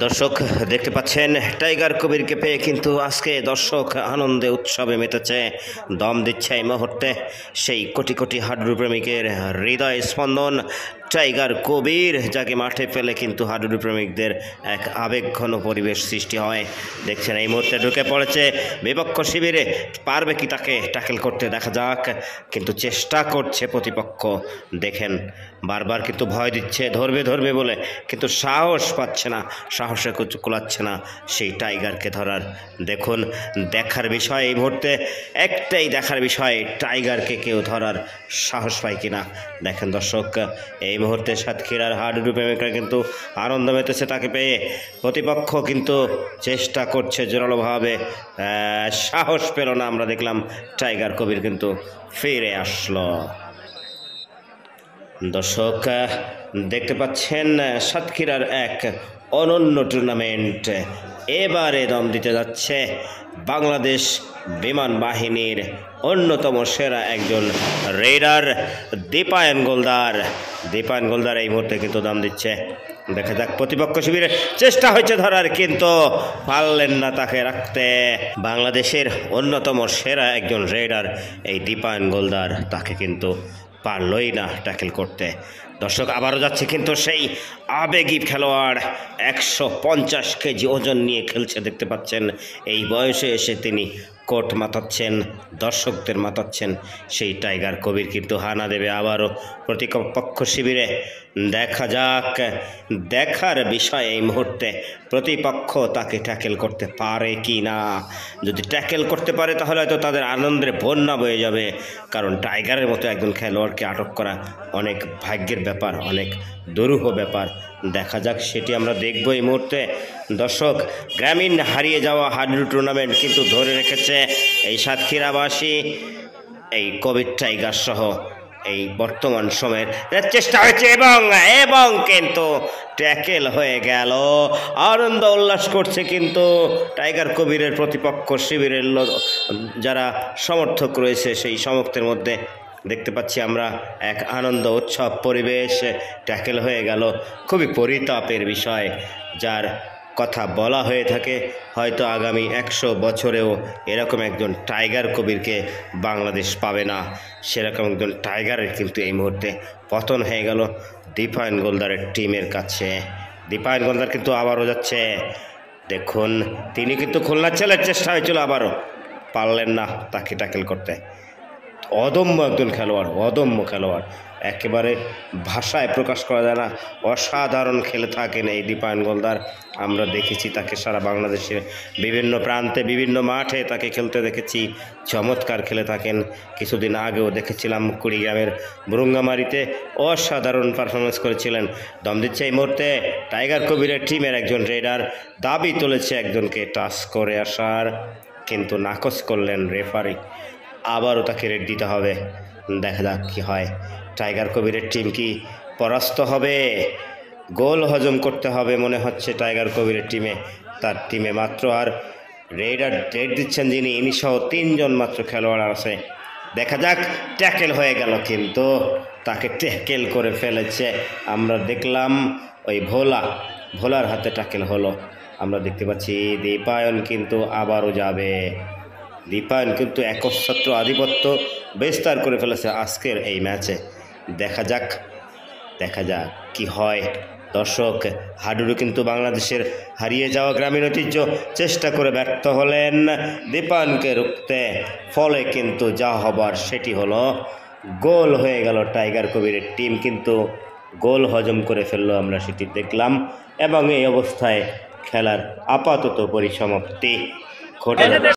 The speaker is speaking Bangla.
দর্শক দেখতে পাচ্ছেন টাইগার কবিরকে পেয়ে কিন্তু আজকে দর্শক আনন্দে উৎসবে মেতেছে, দম দিচ্ছে এই মুহূর্তে সেই কোটি কোটি হাডুডু প্রেমিকের হৃদয় স্পন্দন। টাইগার কবির যাকে মাঠে ফেলে কিন্তু হাডুডু প্রেমিকদের এক আবেগঘন পরিবেশ সৃষ্টি হয়। দেখছেন এই মুহূর্তে ঢুকে পড়েছে বিপক্ষ শিবিরে, পারবে কি তাকে ট্যাকেল করতে, দেখা যাক। কিন্তু চেষ্টা করছে প্রতিপক্ষ, দেখেন বারবার কিন্তু ভয় দিচ্ছে ধরবে ধরবে বলে, কিন্তু সাহস পাচ্ছে না, সাহসে কুলাচ্ছে না সেই টাইগারকে ধরার। দেখুন দেখার বিষয় এই মুহূর্তে একটাই দেখার বিষয়, টাইগারকে কেউ ধরার সাহস পায় কিনা। দেখেন দর্শক এই মুহূর্তে সাতক্ষীরার হাডুডু প্রেমিকরা কিন্তু আনন্দ মেতেছে তাকে পেয়ে, প্রতিপক্ষ কিন্তু চেষ্টা করছে জোরালোভাবে, সাহস পেল না। আমরা দেখলাম টাইগার কবির কিন্তু ফিরে আসলো। দর্শক দেখতে পাচ্ছেন সাতক্ষীরার এক অনন্য টুর্নামেন্ট, এবারে দম দিতে যাচ্ছে বাংলাদেশ বিমান বাহিনীর অন্যতম সেরা একজন রেডার দীপায়ন গোলদার। দীপায়ন গোলদার এই মুহূর্তে কিন্তু দম দিচ্ছে, দেখা যাক। প্রতিপক্ষ শিবিরে চেষ্টা হয়েছে ধরার, কিন্তু পারলেন না তাকে রাখতে। বাংলাদেশের অন্যতম সেরা একজন রেডার এই দীপায়ন গোলদার, তাকে কিন্তু পারলই না ট্যাকেল করতে। দর্শক আবারও যাচ্ছে কিন্তু সেই আবেগী খেলোয়াড়, 150 কেজি ওজন নিয়ে খেলছে, দেখতে পাচ্ছেন। এই বয়সে এসে তিনি কোট মাতাচ্ছেন, দর্শকদের মাতাচ্ছেন। সেই টাইগার কবির কিন্তু হানা দেবে আবারও প্রতিপক্ষ শিবিরে, দেখা যাক। দেখার বিষয় এই মুহূর্তে প্রতিপক্ষ তাকে ট্যাকেল করতে পারে কি না। যদি ট্যাকেল করতে পারে তাহলে হয়তো তাদের আনন্দের বন্যা বয়ে যাবে, কারণ টাইগারের মতো একজন খেলোয়াড়কে আটক করা অনেক ভাগ্যের ব্যাপার, অনেক দুরূহ ব্যাপার। দেখা যাক, সেটি আমরা দেখব এই মুহূর্তে। দর্শক গ্রামীণ হারিয়ে যাওয়া হাডুডু টুর্নামেন্ট কিন্তু ধরে রেখেছে এই সাতক্ষীরাবাসী, এই কবির টাইগার সহ এই বর্তমান সময়ের চেষ্টা হয়েছে এবং কিন্তু ট্যাকেল হয়ে গেল। আনন্দ উল্লাস করছে কিন্তু টাইগার কবিরের প্রতিপক্ষ শিবিরের যারা সমর্থক রয়েছে, সেই সমর্থকের মধ্যে দেখতে পাচ্ছি আমরা এক আনন্দ উৎসব পরিবেশ। ট্যাকেল হয়ে গেল, খুবই পরিতাপের বিষয়। যার কথা বলা হয়ে থাকে হয়তো আগামী 100 বছরেও এরকম একজন টাইগার কবিরকে বাংলাদেশ পাবে না, সেরকম একজন টাইগারের কিন্তু এই মুহূর্তে পতন হয়ে গেল দীপায়ন গোলদারের টিমের কাছে। দীপায়ন গোলদার কিন্তু আবারও যাচ্ছে, দেখুন তিনি কিন্তু খুলনা ছেলের চেষ্টা হয়েছিল, আবারও পারলেন না তাকে ট্যাকেল করতে। অদম্য একজন খেলোয়াড়, অদম্য খেলোয়াড়, একেবারে ভাষায় প্রকাশ করা যায় না। অসাধারণ খেলে থাকেন এই দীপায়ন গোলদার। আমরা দেখেছি তাকে সারা বাংলাদেশের বিভিন্ন প্রান্তে বিভিন্ন মাঠে তাকে খেলতে দেখেছি, চমৎকার খেলে থাকেন। কিছুদিন আগেও দেখেছিলাম কুড়িগ্রামের বুরুঙ্গামারিতে অসাধারণ পারফরমেন্স করেছিলেন। দম দিচ্ছে এই মুহূর্তে টাইগার কবিরের টিমের একজন রেডার, দাবি তুলেছে একজনকে টাচ করে আসার, কিন্তু নাকচ করলেন রেফারি। আবারও তাকে রেড দিতে হবে, দেখা যাক কী হয়। টাইগার কবিরের টিম কি পরাস্ত হবে? গোল হজম করতে হবে মনে হচ্ছে টাইগার কবিরের টিমে। তার টিমে মাত্র আর রেড দিচ্ছেন যিনি, ইনি সহ 3 জন মাত্র খেলোয়াড় আছে। দেখা যাক, ট্যাকেল হয়ে গেল, কিন্তু তাকে ট্যাকেল করে ফেলেছে। আমরা দেখলাম ওই ভোলার হাতে ট্যাকেল হলো। আমরা দেখতে পাচ্ছি দীপায়ন কিন্তু আবারও যাবে। দীপায়ন কিন্তু একচ্ছত্র আধিপত্য বিস্তার করে ফেলেছে আজকের এই ম্যাচে। দেখা যাক কি হয়। দর্শক হাডুডু কিন্তু বাংলাদেশের হারিয়ে যাওয়া গ্রামীণ ঐতিহ্য, চেষ্টা করে ব্যর্থ হলেন দীপায়নকে রুখতে, ফলে কিন্তু যা হবার সেটি হলো গোল হয়ে গেল। টাইগার কবিরের টিম কিন্তু গোল হজম করে ফেললো, আমরা সেটি দেখলাম, এবং এই অবস্থায় খেলার আপাতত পরিসমাপ্তি ঘটে।